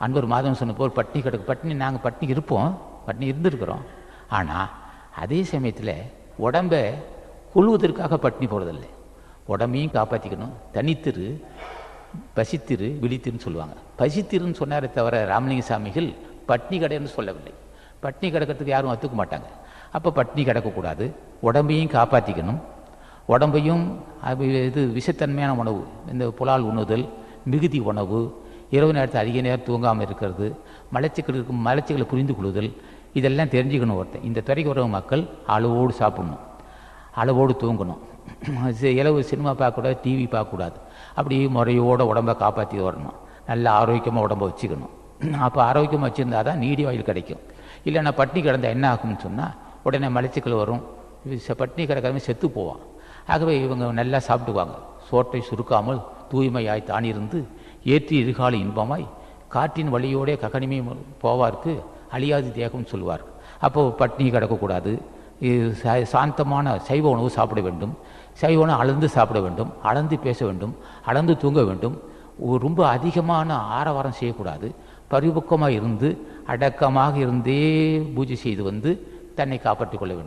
அன்பர் மாதவன் சொன்ன போல் பட்டினி கிடக்கு. பட்டினி நாங்கள் பட்டினி இருப்போம், பட்டினி இருந்திருக்கிறோம். ஆனால் அதே சமயத்தில் உடம்பை கொள்வதற்காக பட்டினி போடுறதில்லை. உடம்பையும் காப்பாற்றிக்கணும். தனித்திரு, பசித்திரு, விழித்திருன்னு சொல்லுவாங்க. பசித்திருன்னு சொன்னாரே தவிர ராமலிங்க சாமிகள் பட்டினி கடைன்னு சொல்லவில்லை. பட்டினி கிடக்கிறதுக்கு யாரும் ஒத்துக்க மாட்டாங்க. அப்போ பட்டினி கிடக்கக்கூடாது, உடம்பையும் காப்பாற்றிக்கணும். உடம்பையும் இது விஷத்தன்மையான உணவு, இந்த புலால் உண்ணுதல், மிகுதி உணவு, இரவு நேரத்தில் அதிக நேரம் தூங்காமல் இருக்கிறது, மலச்சிக்கலை புரிந்து கொள்ளுதல், இதெல்லாம் தெரிஞ்சுக்கணும். ஒருத்தன் இந்த துறைக்கு வர மக்கள் அளவோடு சாப்பிடணும், அளவோடு தூங்கணும், இலவு சினிமா பார்க்கக்கூடாது, டிவி பார்க்கக்கூடாது. அப்படி முறையோடு உடம்பை காப்பாற்றி வரணும். நல்ல ஆரோக்கியமாக உடம்பை வச்சுக்கணும். அப்போ ஆரோக்கியமாக வச்சுருந்தா தான் நீடி ஆயுள் கிடைக்கும். இல்லைன்னா பட்டினி கிடந்தால் என்ன ஆகும்னு சொன்னால் உடனே மலச்சிக்கல் வரும், பட்டினி கிடக்கிறவங்க செத்து போவான். ஆகவே இவங்க நல்லா சாப்பிடுவாங்க. சோற்றை சுருக்காமல் தூய்மையாய் தானிருந்து ஏற்றி இருகால இன்பமாய் காற்றின் வழியோடே ககனிமை போவார்க்கு அழியாது தேகம்னு சொல்லுவார். அப்போது பட்டினி கிடக்கக்கூடாது. சாந்தமான சைவ உணவு சாப்பிட வேண்டும். சைவ உணவு அளந்து சாப்பிட வேண்டும், அளந்து பேச வேண்டும், அளந்து தூங்க வேண்டும். ரொம்ப அதிகமான ஆரவாரம் செய்யக்கூடாது. பரிபக்குவமாக இருந்து அடக்கமாக இருந்தே பூஜை செய்து தன்னை காப்பாற்றிக் கொள்ள வேண்டும்.